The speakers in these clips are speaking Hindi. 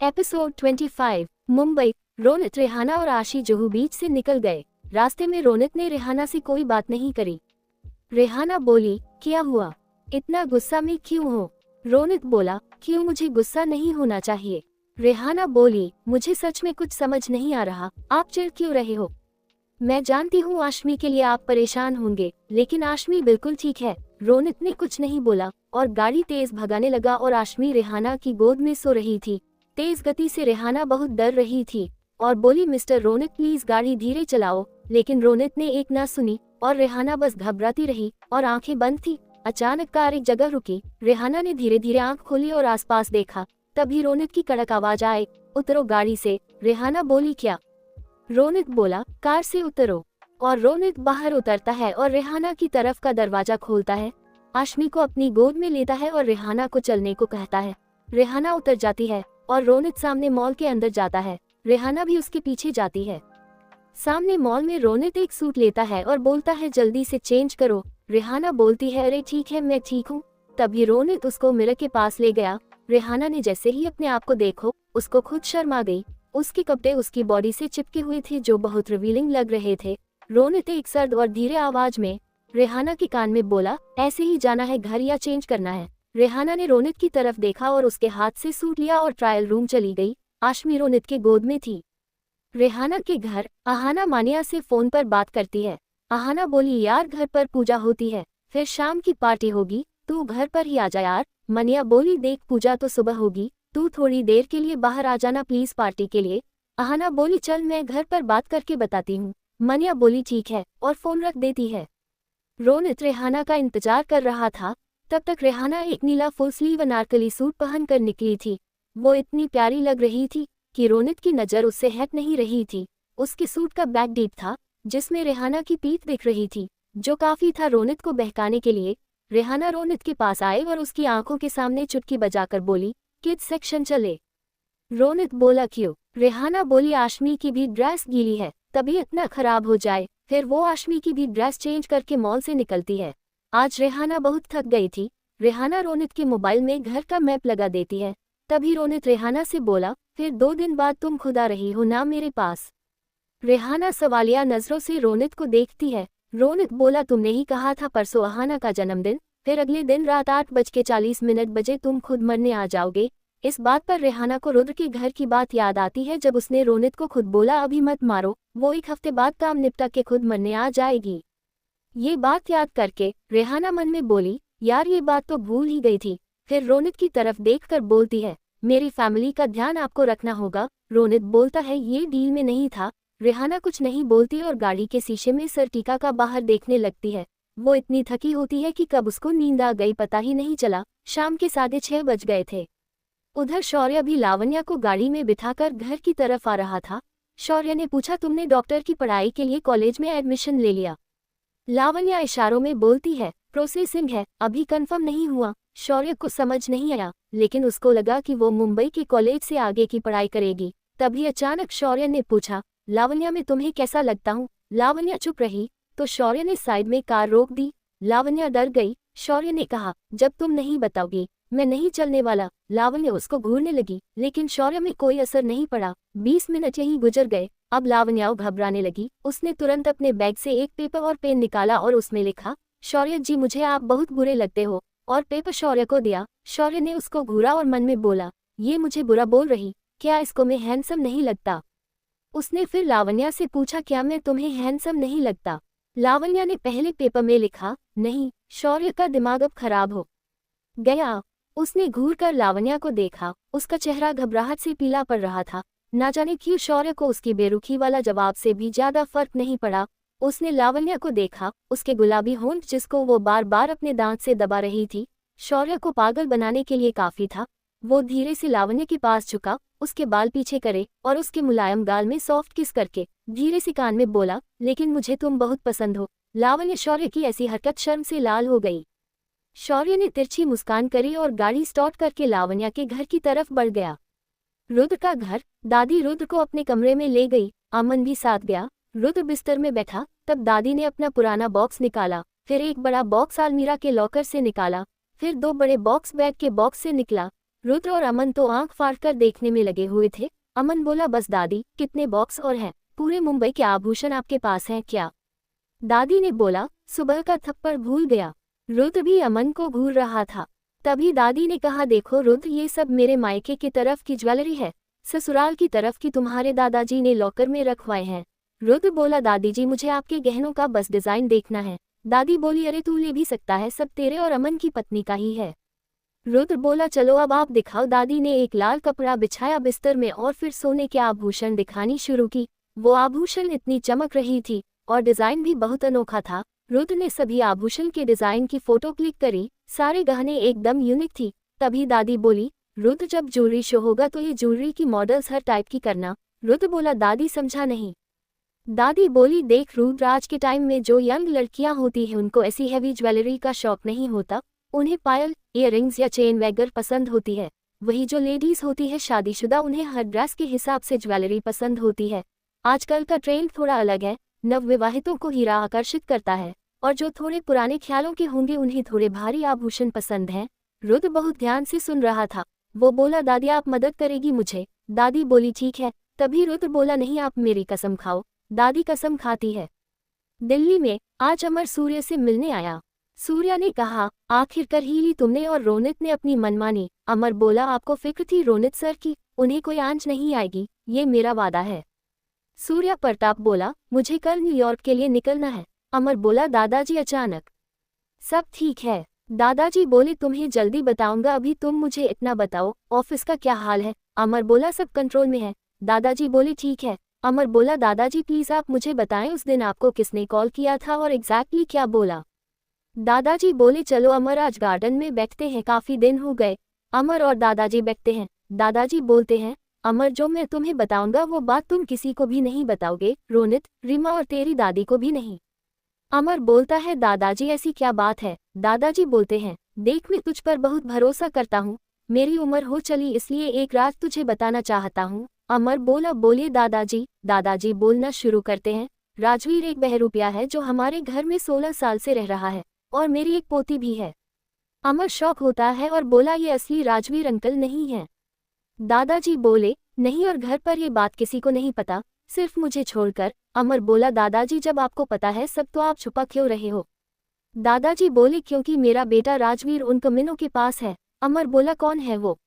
एपिसोड 25। मुंबई। रोनित, रेहाना और आशी जुहू बीच से निकल गए। रास्ते में रोनित ने रेहाना से कोई बात नहीं करी। रेहाना बोली, क्या हुआ, इतना गुस्सा में क्यों हो? रोनित बोला, क्यों, मुझे गुस्सा नहीं होना चाहिए। रेहाना बोली, मुझे सच में कुछ समझ नहीं आ रहा, आप चिढ़ क्यों रहे हो? मैं जानती हूँ आशमी के लिए आप परेशान होंगे, लेकिन आशमी बिल्कुल ठीक है। रोनित ने कुछ नहीं बोला और गाड़ी तेज भगाने लगा और आशमी रेहाना की गोद में सो रही थी। तेज गति से रेहाना बहुत डर रही थी और बोली, मिस्टर रोनित प्लीज गाड़ी धीरे चलाओ। लेकिन रोनित ने एक ना सुनी और रेहाना बस घबराती रही और आंखें बंद थी। अचानक कार एक जगह रुकी। रेहाना ने धीरे धीरे आंख खोली और आसपास देखा। तभी रोनित की कड़क आवाज आए, उतरो गाड़ी से। रेहाना बोली, क्या? रोनित बोला, कार से उतरो। और रोनित बाहर उतरता है और रेहाना की तरफ का दरवाजा खोलता है। आशमी को अपनी गोद में लेता है और रेहाना को चलने को कहता है। रेहाना उतर जाती है और रोनित सामने मॉल के अंदर जाता है। रेहाना भी उसके पीछे जाती है। सामने मॉल में रोनित एक सूट लेता है और बोलता है, जल्दी से चेंज करो। रेहाना बोलती है, अरे ठीक है, मैं ठीक हूँ। तभी रोनित उसको मिरर के पास ले गया। रेहाना ने जैसे ही अपने आप को देखो, उसको खुद शर्म आ गई। उसके कपड़े उसकी बॉडी से चिपके हुए थे जो बहुत रिवीलिंग लग रहे थे। रोनित एक सर्द और धीरे आवाज में रेहाना के कान में बोला, ऐसे ही जाना है घर या चेंज करना है? रेहाना ने रोनित की तरफ देखा और उसके हाथ से सूट लिया और ट्रायल रूम चली गई। आशमी रोनित के गोद में थी। रेहाना के घर अहाना मानिया से फोन पर बात करती है। अहाना बोली, यार घर पर पूजा होती है, फिर शाम की पार्टी होगी, तू घर पर ही आ जा यार। मानिया बोली, देख पूजा तो सुबह होगी, तू थोड़ी देर के लिए बाहर आ जाना प्लीज पार्टी के लिए। अहाना बोली, चल मैं घर पर बात करके बताती हूँ। मानिया बोली, ठीक है, और फोन रख देती है। रोनित रेहाना का इंतजार कर रहा था। तब तक रेहाना एक नीला फुल स्लीव अनारकली सूट पहन कर निकली थी। वो इतनी प्यारी लग रही थी कि रोनित की नज़र उससे हट नहीं रही थी। उसके सूट का बैक डीप था जिसमें रेहाना की पीठ दिख रही थी, जो काफी था रोनित को बहकाने के लिए। रेहाना रोनित के पास आए और उसकी आंखों के सामने चुटकी बजाकर बोली, किड्स सेक्शन चले। रोनित बोला, क्यों? रेहाना बोली, आशमी की भी ड्रेस गीली है, तबीयत ना खराब हो जाए। फिर वो आशमी की भी ड्रेस चेंज करके मॉल से निकलती है। आज रेहाना बहुत थक गई थी। रेहाना रोनित के मोबाइल में घर का मैप लगा देती है। तभी रोनित रेहाना से बोला, फिर 2 दिन बाद तुम खुद आ रही हो ना मेरे पास? रेहाना सवालिया नजरों से रोनित को देखती है। रोनित बोला, तुमने ही कहा था परसों अहाना का जन्मदिन, फिर अगले दिन रात 8:40 बजे तुम खुद मरने आ जाओगे। इस बात पर रेहाना को रुद्र के घर की बात याद आती है जब उसने रोनित को खुद बोला, अभी मत मारो, वो 1 हफ्ते बाद काम निपटा के खुद मरने आ जाएगी। ये बात याद करके रेहाना मन में बोली, यार ये बात तो भूल ही गई थी। फिर रोनित की तरफ देखकर बोलती है, मेरी फैमिली का ध्यान आपको रखना होगा। रोनित बोलता है, ये डील में नहीं था। रेहाना कुछ नहीं बोलती और गाड़ी के शीशे में सर टीका का बाहर देखने लगती है। वो इतनी थकी होती है कि कब उसको नींद आ गई पता ही नहीं चला। शाम के 6:30 बज गए थे। उधर शौर्य भी लावण्या को गाड़ी में बिठाकर घर की तरफ आ रहा था। शौर्य ने पूछा, तुमने डॉक्टर की पढ़ाई के लिए कॉलेज में एडमिशन ले लिया? लावण्या इशारों में बोलती है, प्रोसेसिंग है, अभी कंफर्म नहीं हुआ। शौर्य को समझ नहीं आया, लेकिन उसको लगा कि वो मुंबई के कॉलेज से आगे की पढ़ाई करेगी। तभी अचानक शौर्य ने पूछा, लावण्या मैं तुम्हें कैसा लगता हूँ? लावण्या चुप रही तो शौर्य ने साइड में कार रोक दी। लावण्या डर गई। शौर्य ने कहा, जब तुम नहीं बताओगी मैं नहीं चलने वाला। लावण्या उसको घूरने लगी, लेकिन शौर्य में कोई असर नहीं पड़ा। 20 मिनट यहीं गुजर गए। अब लावण्या घबराने लगी। उसने तुरंत अपने बैग से एक पेपर और पेन निकाला और उसमें लिखा, शौर्य जी मुझे आप बहुत बुरे लगते हो, और पेपर शौर्य को दिया। शौर्य ने उसको घूरा और मन में बोला, ये मुझे बुरा बोल रही, क्या इसको मैं हैंडसम नहीं लगता? उसने फिर लावण्या से पूछा, क्या मैं तुम्हें हैंडसम नहीं लगता? लावण्या ने पहले पेपर में लिखा, नहीं। शौर्य का दिमाग अब खराब हो गया। उसने घूरकर लावण्या को देखा। उसका चेहरा घबराहट से पीला पड़ रहा था। ना जाने क्यों शौर्य को उसकी बेरुखी वाला जवाब से भी ज्यादा फर्क नहीं पड़ा। उसने लावण्या को देखा, उसके गुलाबी होंठ जिसको वो बार बार अपने दांत से दबा रही थी, शौर्य को पागल बनाने के लिए काफी था। वो धीरे से लावण्या के पास झुका, उसके बाल पीछे करे और उसके मुलायम गाल में सॉफ्ट किस करके धीरे से कान में बोला, लेकिन मुझे तुम बहुत पसंद हो। लावण्या शौर्य की ऐसी हरकत शर्म से लाल हो गई। शौर्य ने तिरछी मुस्कान करी और गाड़ी स्टार्ट करके लावण्या के घर की तरफ बढ़ गया। रुद्र का घर। दादी रुद्र को अपने कमरे में ले गई। अमन भी साथ गया। रुद्र बिस्तर में बैठा, तब दादी ने अपना पुराना बॉक्स निकाला, फिर एक बड़ा बॉक्स अलमीरा के लॉकर से निकाला, फिर 2 बड़े बॉक्स बेड के बॉक्स से निकला। रुद्र और अमन तो आंख फाड़ कर देखने में लगे हुए थे। अमन बोला, बस दादी, कितने बॉक्स और हैं? पूरे मुंबई के आभूषण आपके पास हैं क्या? दादी ने बोला, सुबह का थप्पड़ भूल गया। रुद्र भी अमन को घूर रहा था। तभी दादी ने कहा, देखो रुद्र, ये सब मेरे मायके की तरफ की ज्वेलरी है, ससुराल की तरफ की तुम्हारे दादाजी ने लॉकर में रखवाए हैं। रुद्र बोला, दादी जी, मुझे आपके गहनों का बस डिजाइन देखना है। दादी बोली, अरे तू ले भी सकता है, सब तेरे और अमन की पत्नी का ही है। रुद्र बोला, चलो अब आप दिखाओ। दादी ने एक लाल कपड़ा बिछाया बिस्तर में और फिर सोने के आभूषण दिखानी शुरू की। वो आभूषण इतनी चमक रही थी और डिजाइन भी बहुत अनोखा था। रुद्र ने सभी आभूषण के डिजाइन की फोटो क्लिक करी। सारे गहने एकदम यूनिक थी। तभी दादी बोली, रुद्र, जब ज्वेलरी शो होगा तो ये ज्वेलरी की मॉडल्स हर टाइप की करना। रुद्र बोला, दादी समझा नहीं। दादी बोली, देख रुद्र, आज के टाइम में जो यंग लड़कियां होती हैं उनको ऐसी हैवी ज्वेलरी का शौक नहीं होता। उन्हें पायल, इयररिंग्स या चेन वगैरह पसंद होती है। वही जो लेडीज होती है शादीशुदा, उन्हें हर ड्रेस के हिसाब से ज्वेलरी पसंद होती है। आजकल का ट्रेंड थोड़ा अलग है। नवविवाहितों को हीरा आकर्षित करता है और जो थोड़े पुराने ख्यालों के होंगे उन्हें थोड़े भारी आभूषण पसंद हैं। रुद्र बहुत ध्यान से सुन रहा था। वो बोला, दादी आप मदद करेगी मुझे? दादी बोली, ठीक है। तभी रुद्र बोला, नहीं, आप मेरी कसम खाओ। दादी कसम खाती है। दिल्ली में आज अमर सूर्य से मिलने आया। सूर्या ने कहा, आखिरकार ही ली तुमने और रोनित ने अपनी मनमानी। अमर बोला, आपको फिक्र थी रोनित सर की, उन्हें कोई आंच नहीं आएगी, ये मेरा वादा है। सूर्या प्रताप बोला, मुझे कल न्यूयॉर्क के लिए निकलना है। अमर बोला, दादाजी अचानक? सब ठीक है। दादाजी बोले, तुम्हें जल्दी बताऊंगा, अभी तुम मुझे इतना बताओ, ऑफिस का क्या हाल है? अमर बोला, सब कंट्रोल में है। दादाजी बोले, ठीक है। अमर बोला, दादाजी प्लीज आप मुझे बताएं, उस दिन आपको किसने कॉल किया था और एग्जैक्टली क्या बोला? दादाजी बोले, चलो अमर, आज गार्डन में बैठते हैं, काफी दिन हो गए। अमर और दादाजी बैठते हैं। दादाजी बोलते हैं, अमर, जो मैं तुम्हें बताऊंगा वो बात तुम किसी को भी नहीं बताओगे, रोनित, रीमा और तेरी दादी को भी नहीं। अमर बोलता है, दादाजी ऐसी क्या बात है? दादाजी बोलते हैं, देख मैं तुझ पर बहुत भरोसा करता हूँ, मेरी उम्र हो चली इसलिए एक राज तुझे बताना चाहता हूँ। अमर बोला, बोलिए दादाजी। दादाजी बोलना शुरू करते हैं, राजवीर एक बहरूपिया है जो हमारे घर में 16 साल से रह रहा है और मेरी एक पोती भी है। अमर शौक होता है और बोला, ये असली राजवीर अंकल नहीं है। दादाजी बोले, नहीं, और घर पर ये बात किसी को नहीं पता, सिर्फ मुझे छोड़कर। अमर बोला, दादाजी जब आपको पता है सब तो आप छुपा क्यों रहे हो? दादाजी बोले, क्योंकि मेरा बेटा राजवीर उन कमीनों के पास है। अमर बोला, कौन है वो?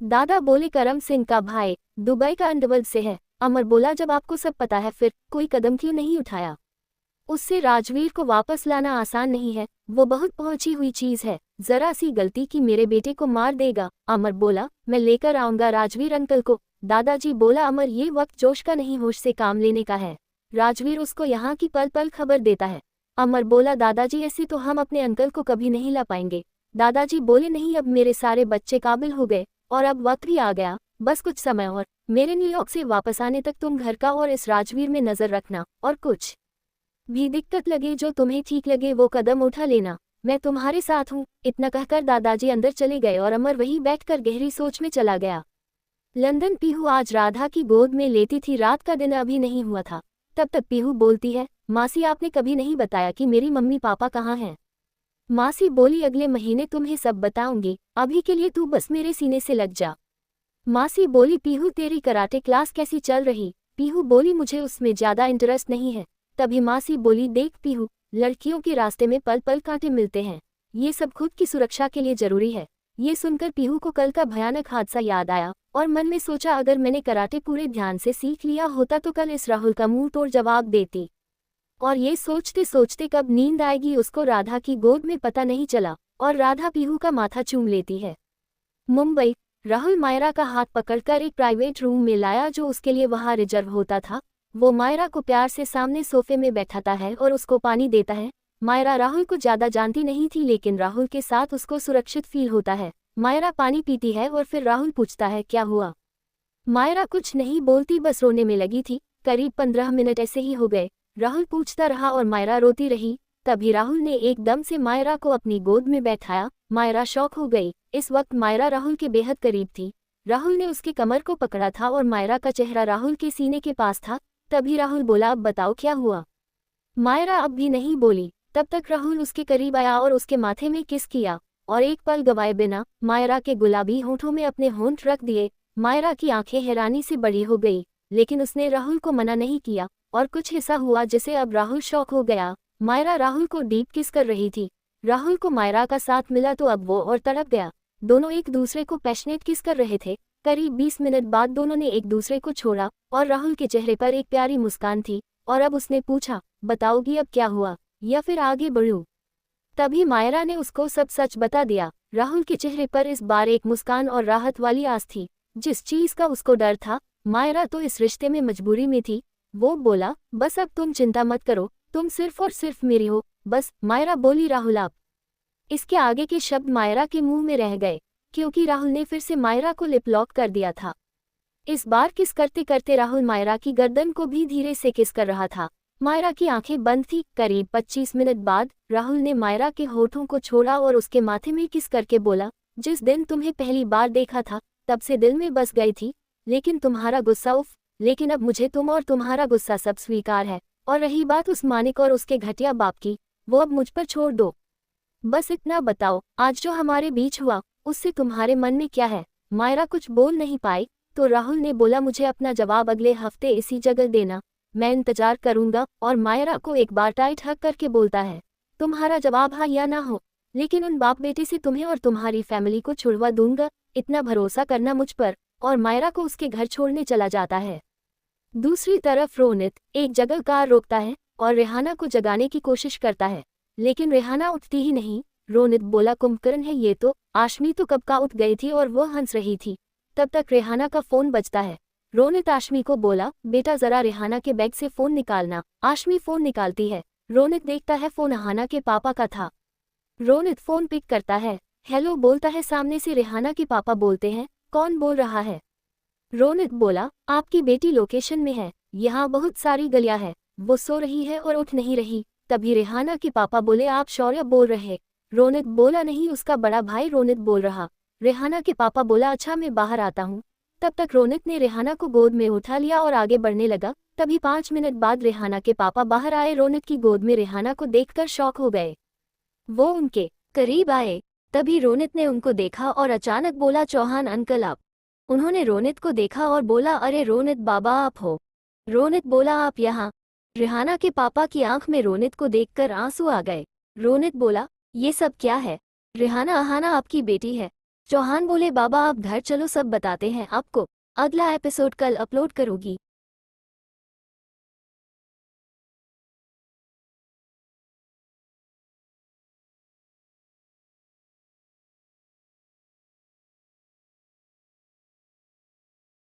दादा बोले, करम सिंह का भाई, दुबई का अंडरवर्ल्ड से है। अमर बोला, जब आपको सब पता है फिर कोई कदम क्यों नहीं उठाया? उससे राजवीर को वापस लाना आसान नहीं है, वो बहुत पहुंची हुई चीज है, जरा सी गलती की मेरे बेटे को मार देगा। अमर बोला, मैं लेकर आऊंगा राजवीर अंकल को। दादाजी बोला, अमर, ये वक्त जोश का नहीं, होश से काम लेने का है। राजवीर उसको यहाँ की पल पल खबर देता है। अमर बोला, दादाजी ऐसे तो हम अपने अंकल को कभी नहीं ला पाएंगे। दादाजी बोले, नहीं, अब मेरे सारे बच्चे काबिल हो गए और अब वक्त भी आ गया, बस कुछ समय और। मेरे न्यूयॉर्क से वापस आने तक तुम घर का और इस राजवीर में नजर रखना, और कुछ भी दिक्कत लगे, जो तुम्हें ठीक लगे वो कदम उठा लेना, मैं तुम्हारे साथ हूँ। इतना कहकर दादाजी अंदर चले गए और अमर वहीं बैठकर गहरी सोच में चला गया। लंदन पीहू आज राधा की गोद में लेती थी। रात का दिन अभी नहीं हुआ था। तब तक पीहू बोलती है, मासी आपने कभी नहीं बताया कि मेरी मम्मी पापा कहाँ हैं? मासी बोली, अगले महीने तुम्हें सब बताऊंगी, अभी के लिए तू बस मेरे सीने से लग जा। मासी बोली, पीहू तेरी कराटे क्लास कैसी चल रही? पीहू बोली, मुझे उसमें ज्यादा इंटरेस्ट नहीं है। तभी मासी बोली, देख पीहू, लड़कियों के रास्ते में पल पल कांटे मिलते हैं, ये सब खुद की सुरक्षा के लिए जरूरी है। ये सुनकर पीहू को कल का भयानक हादसा याद आया और मन में सोचा, अगर मैंने कराटे पूरे ध्यान से सीख लिया होता तो कल इस राहुल का मुंह तोड़ जवाब देती। और ये सोचते सोचते कब नींद आएगी उसको राधा की गोद में पता नहीं चला और राधा पीहू का माथा चूम लेती है। मुंबई, राहुल मायरा का हाथ पकड़कर एक प्राइवेट रूम में लाया जो उसके लिए वहां रिजर्व होता था। वो मायरा को प्यार से सामने सोफे में बैठाता है और उसको पानी देता है। मायरा राहुल को ज्यादा जानती नहीं थी, लेकिन राहुल के साथ उसको सुरक्षित फील होता है। मायरा पानी पीती है और फिर राहुल पूछता है, क्या हुआ? मायरा कुछ नहीं बोलती, बस रोने में लगी थी। करीब 15 मिनट ऐसे ही हो गए। राहुल पूछता रहा और मायरा रोती रही। तभी राहुल ने एकदम से मायरा को अपनी गोद में बैठाया। मायरा शॉक हो गई। इस वक्त मायरा राहुल के बेहद करीब थी। राहुल ने उसके कमर को पकड़ा था और मायरा का चेहरा राहुल के सीने के पास था। तभी राहुल बोला, अब बताओ क्या हुआ? मायरा अब भी नहीं बोली। तब तक राहुल उसके करीब आया और उसके माथे में किस किया और एक पल गवाए बिना मायरा के गुलाबी होठों में अपने होंठ रख दिए। मायरा की आंखें हैरानी से बड़ी हो गई, लेकिन उसने राहुल को मना नहीं किया और कुछ ऐसा हुआ जिसे अब राहुल शॉक हो गया। मायरा राहुल को डीप किस कर रही थी। राहुल को मायरा का साथ मिला तो अब वो और तड़प गया। दोनों एक दूसरे को पैशनेट किस कर रहे थे। करीब 20 मिनट बाद दोनों ने एक दूसरे को छोड़ा और राहुल के चेहरे पर एक प्यारी मुस्कान थी और अब उसने पूछा, बताओगी अब क्या हुआ या फिर आगे बढ़ूं? तभी मायरा ने उसको सब सच बता दिया। राहुल के चेहरे पर इस बार एक मुस्कान और राहत वाली आस थी। जिस चीज का उसको डर था, मायरा तो इस रिश्ते में मजबूरी में थी। वो बोला, बस अब तुम चिंता मत करो, तुम सिर्फ और सिर्फ मेरी हो बस। मायरा बोली, राहुल आप। इसके आगे के शब्द मायरा के मुंह में रह गए, क्योंकि राहुल ने फिर से मायरा को लिप लॉक कर दिया था। इस बार किस करते करते राहुल मायरा की गर्दन को भी धीरे से किस कर रहा था। मायरा की आंखें बंद थी। करीब 25 मिनट बाद राहुल ने मायरा के होठों को छोड़ा और उसके माथे में किस करके बोला, जिस दिन तुम्हें पहली बार देखा था तब से दिल में बस गई थी, लेकिन तुम्हारा गुस्सा उफ, लेकिन अब मुझे तुम और तुम्हारा गुस्सा सब स्वीकार है। और रही बात उस मानिक और उसके घटिया बाप की, वो अब मुझ पर छोड़ दो। बस इतना बताओ, आज जो हमारे बीच हुआ उससे तुम्हारे मन में क्या है? मायरा कुछ बोल नहीं पाई तो राहुल ने बोला, मुझे अपना जवाब अगले हफ्ते इसी जगह देना, मैं इंतजार करूंगा। और मायरा को एक बार टाइट हक करके बोलता है, तुम्हारा जवाब हाँ या ना हो, लेकिन उन बाप बेटे से तुम्हें और तुम्हारी फैमिली को छुड़वा दूंगा, इतना भरोसा करना मुझ पर। और मायरा को उसके घर छोड़ने चला जाता है। दूसरी तरफ रोनित एक जगह कार रोकता है और रेहाना को जगाने की कोशिश करता है, लेकिन रेहाना उठती ही नहीं। रोनित बोला, कुंभकर्ण है ये तो, आशमी तो कब का उठ गई थी और वो हंस रही थी। तब तक रेहाना का फोन बजता है। रोनित आशमी को बोला, बेटा जरा रेहाना के बैग से फोन निकालना। आशमी फोन निकालती है। रोनित देखता है फोन अहाना के पापा का था। रोनित फोन पिक करता है, हेलो बोलता है। सामने से रेहाना के पापा बोलते हैं, कौन बोल रहा है? रोनित बोला, आपकी बेटी लोकेशन में है, यहाँ बहुत सारी गलियां हैं, वो सो रही है और उठ नहीं रही। तभी रेहाना के पापा बोले, आप शौर्य बोल रहे? रोनित बोला, नहीं उसका बड़ा भाई रोनित बोल रहा। रेहाना के पापा बोला, अच्छा मैं बाहर आता हूँ। तब तक रोनित ने रेहाना को गोद में उठा लिया और आगे बढ़ने लगा। तभी 5 मिनट बाद रेहाना के पापा बाहर आए। रोनित की गोद में रेहाना को देखकर शॉक हो गए। वो उनके करीब आए, तभी रोनित ने उनको देखा और अचानक बोला, चौहान अंकल आप। उन्होंने रोनित को देखा और बोला, अरे रोनित बाबा आप हो। रोनित बोला, आप यहाँ? रेहाना के पापा की आंख में रोनित को देखकर आंसू आ गए। रोनित बोला, ये सब क्या है? रेहाना अहाना आपकी बेटी है। चौहान बोले, बाबा आप घर चलो सब बताते हैं आपको। अगला एपिसोड कल अपलोड करूंगी।